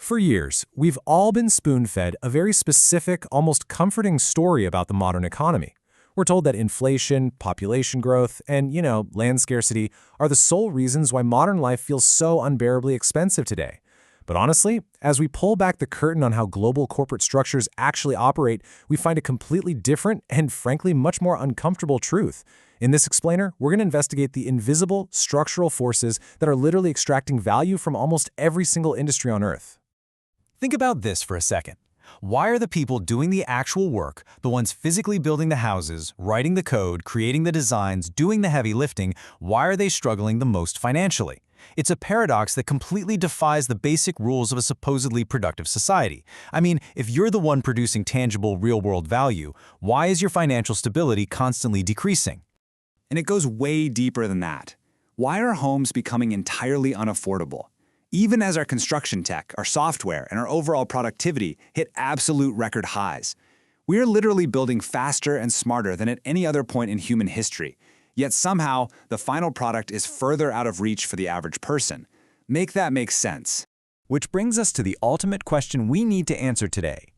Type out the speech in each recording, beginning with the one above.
For years, we've all been spoon-fed a very specific, almost comforting story about the modern economy. We're told that inflation, population growth, and, land scarcity are the sole reasons why modern life feels so unbearably expensive today. But honestly, as we pull back the curtain on how global corporate structures actually operate, we find a completely different and, frankly, much more uncomfortable truth. In this explainer, we're going to investigate the invisible, structural forces that are literally extracting value from almost every single industry on Earth. Think about this for a second. Why are the people doing the actual work, the ones physically building the houses, writing the code, creating the designs, doing the heavy lifting, why are they struggling the most financially? It's a paradox that completely defies the basic rules of a supposedly productive society. I mean, if you're the one producing tangible, real-world value, why is your financial stability constantly decreasing? And it goes way deeper than that. Why are homes becoming entirely unaffordable? Even as our construction tech, our software, and our overall productivity hit absolute record highs. We are literally building faster and smarter than at any other point in human history. Yet somehow, the final product is further out of reach for the average person. Make that make sense. Which brings us to the ultimate question we need to answer today.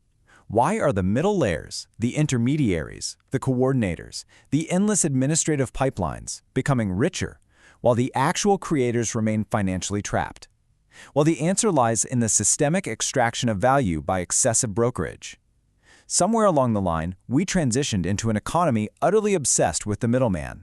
Why are the middle layers, the intermediaries, the coordinators, the endless administrative pipelines becoming richer, while the actual creators remain financially trapped? Well, the answer lies in the systemic extraction of value by excessive brokerage. Somewhere along the line, we transitioned into an economy utterly obsessed with the middleman.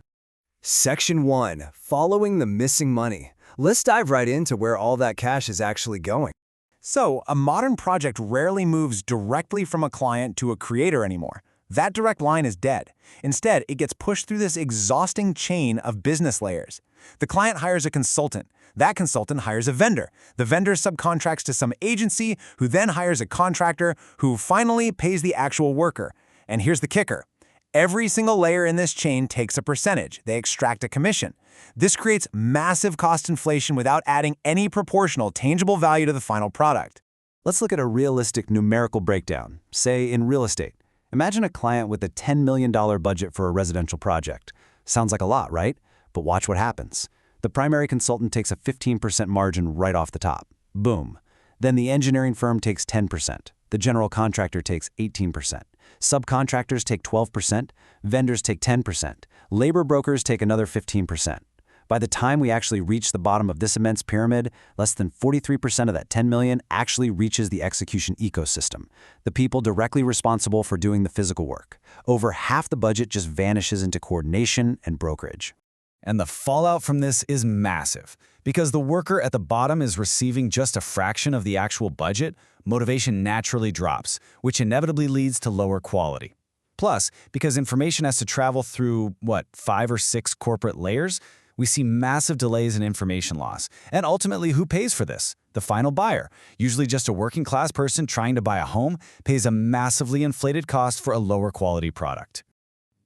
Section 1. Following the missing money. Let's dive right into where all that cash is actually going. So, a modern project rarely moves directly from a client to a creator anymore. That direct line is dead. Instead, it gets pushed through this exhausting chain of business layers. The client hires a consultant. That consultant hires a vendor. The vendor subcontracts to some agency who then hires a contractor who finally pays the actual worker. And here's the kicker. Every single layer in this chain takes a percentage. They extract a commission. This creates massive cost inflation without adding any proportional, tangible value to the final product. Let's look at a realistic numerical breakdown, say in real estate. Imagine a client with a $10 million budget for a residential project. Sounds like a lot, right? But watch what happens. The primary consultant takes a 15% margin right off the top. Boom. Then the engineering firm takes 10%. The general contractor takes 18%. Subcontractors take 12%. Vendors take 10%. Labor brokers take another 15%. By the time we actually reach the bottom of this immense pyramid, less than 43% of that 10 million actually reaches the execution ecosystem, the people directly responsible for doing the physical work. Over half the budget just vanishes into coordination and brokerage. And the fallout from this is massive. Because the worker at the bottom is receiving just a fraction of the actual budget, motivation naturally drops, which inevitably leads to lower quality. Plus, because information has to travel through, 5 or 6 corporate layers, we see massive delays in information loss. And ultimately, who pays for this? The final buyer, usually just a working-class person trying to buy a home, pays a massively inflated cost for a lower quality product.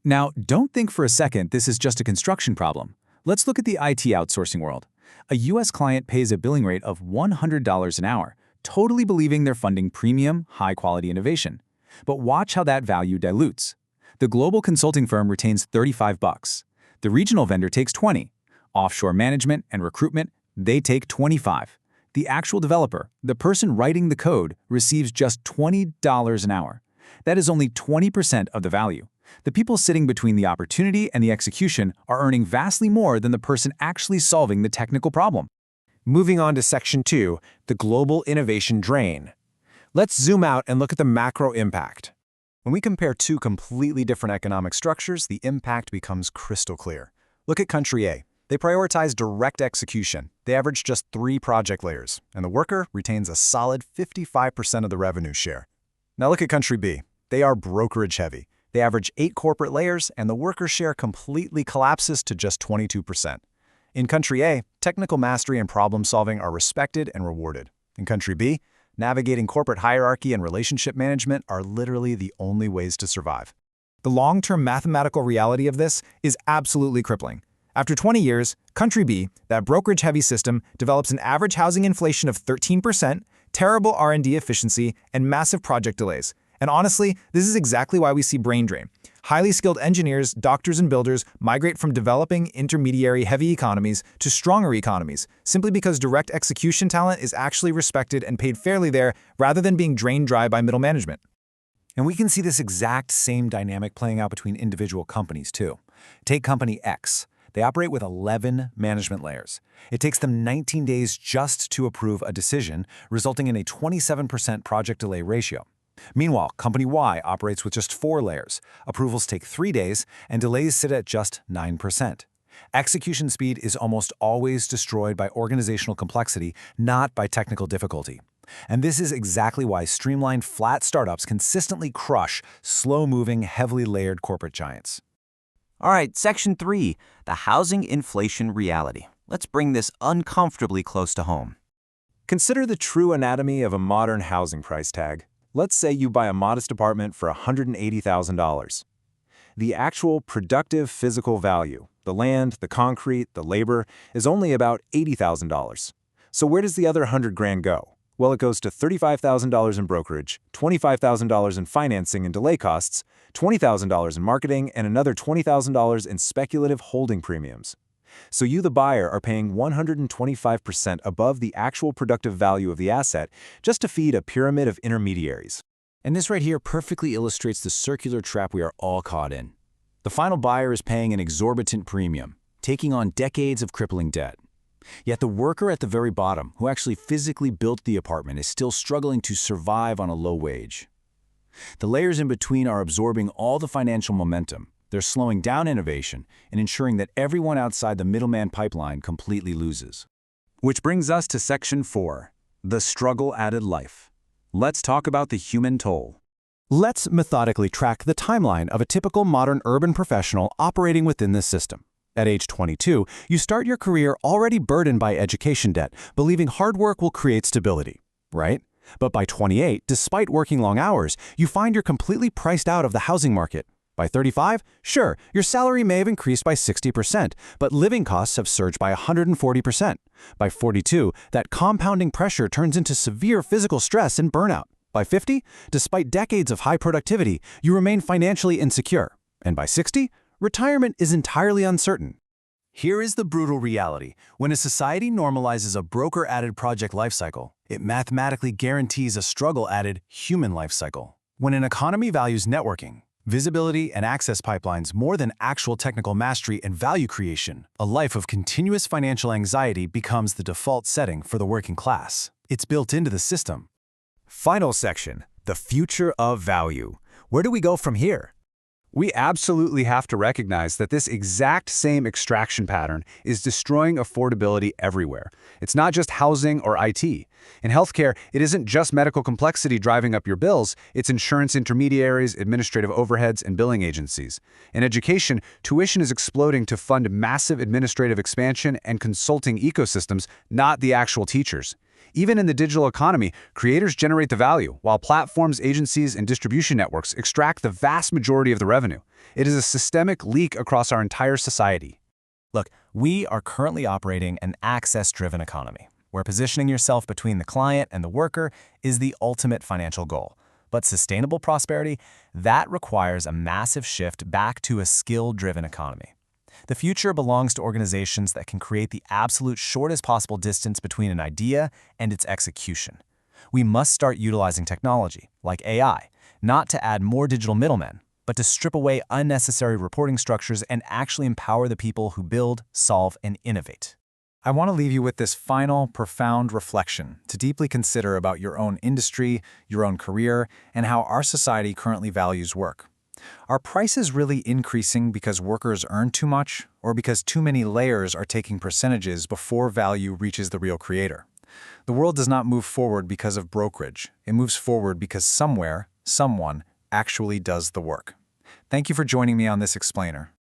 Now, don't think for a second this is just a construction problem. Let's look at the IT outsourcing world. A U.S. client pays a billing rate of $100 an hour, totally believing they're funding premium, high-quality innovation. But watch how that value dilutes. The global consulting firm retains $35. The regional vendor takes $20. Offshore management and recruitment, they take $25. The actual developer, the person writing the code, receives just $20 an hour. That is only 20% of the value. The people sitting between the opportunity and the execution are earning vastly more than the person actually solving the technical problem. Moving on to Section 2, the global innovation drain. Let's zoom out and look at the macro impact. When we compare two completely different economic structures, the impact becomes crystal clear. Look at country A. They prioritize direct execution. They average just 3 project layers, and the worker retains a solid 55% of the revenue share. Now look at country B. They are brokerage heavy. They average 8 corporate layers, and the worker share completely collapses to just 22%. In country A, technical mastery and problem solving are respected and rewarded. In country B, navigating corporate hierarchy and relationship management are literally the only ways to survive. The long-term mathematical reality of this is absolutely crippling. After 20 years, country B, that brokerage-heavy system, develops an average housing inflation of 13%, terrible R&D efficiency, and massive project delays. And honestly, this is exactly why we see brain drain. Highly skilled engineers, doctors, and builders migrate from developing intermediary heavy economies to stronger economies, simply because direct execution talent is actually respected and paid fairly there rather than being drained dry by middle management. And we can see this exact same dynamic playing out between individual companies, too. Take Company X. They operate with 11 management layers. It takes them 19 days just to approve a decision, resulting in a 27% project delay ratio. Meanwhile, Company Y operates with just 4 layers. Approvals take 3 days, and delays sit at just 9%. Execution speed is almost always destroyed by organizational complexity, not by technical difficulty. And this is exactly why streamlined, flat startups consistently crush slow-moving, heavily layered corporate giants. All right, Section 3, the housing inflation reality. Let's bring this uncomfortably close to home. Consider the true anatomy of a modern housing price tag. Let's say you buy a modest apartment for $180,000. The actual productive physical value, the land, the concrete, the labor, is only about $80,000. So where does the other $100,000 go? Well, it goes to $35,000 in brokerage, $25,000 in financing and delay costs, $20,000 in marketing, and another $20,000 in speculative holding premiums. So you, the buyer, are paying 125% above the actual productive value of the asset just to feed a pyramid of intermediaries. And this right here perfectly illustrates the circular trap we are all caught in. The final buyer is paying an exorbitant premium, taking on decades of crippling debt. Yet the worker at the very bottom, who actually physically built the apartment, is still struggling to survive on a low wage. The layers in between are absorbing all the financial momentum. They're slowing down innovation and ensuring that everyone outside the middleman pipeline completely loses. Which brings us to Section 4, the struggle-added life. Let's talk about the human toll. Let's methodically track the timeline of a typical modern urban professional operating within this system. At age 22, you start your career already burdened by education debt, believing hard work will create stability, right? But by 28, despite working long hours, you find you're completely priced out of the housing market. By 35, sure, your salary may have increased by 60%, but living costs have surged by 140%. By 42, that compounding pressure turns into severe physical stress and burnout. By 50, despite decades of high productivity, you remain financially insecure. And by 60, retirement is entirely uncertain. Here is the brutal reality. When a society normalizes a broker-added project lifecycle, it mathematically guarantees a struggle-added human lifecycle. When an economy values networking, visibility, and access pipelines more than actual technical mastery and value creation, a life of continuous financial anxiety becomes the default setting for the working class. It's built into the system. Final section, the future of value. Where do we go from here? We absolutely have to recognize that this exact same extraction pattern is destroying affordability everywhere. It's not just housing or IT. In healthcare, it isn't just medical complexity driving up your bills, it's insurance intermediaries, administrative overheads, and billing agencies. In education, tuition is exploding to fund massive administrative expansion and consulting ecosystems, not the actual teachers. Even in the digital economy, creators generate the value, while platforms, agencies, and distribution networks extract the vast majority of the revenue. It is a systemic leak across our entire society. Look, we are currently operating an access-driven economy, where positioning yourself between the client and the worker is the ultimate financial goal. But sustainable prosperity, that requires a massive shift back to a skill-driven economy. The future belongs to organizations that can create the absolute shortest possible distance between an idea and its execution. We must start utilizing technology, like AI, not to add more digital middlemen, but to strip away unnecessary reporting structures and actually empower the people who build, solve, and innovate. I want to leave you with this final, profound reflection to deeply consider about your own industry, your own career, and how our society currently values work. Are prices really increasing because workers earn too much, or because too many layers are taking percentages before value reaches the real creator? The world does not move forward because of brokerage. It moves forward because somewhere, someone, actually does the work. Thank you for joining me on this explainer.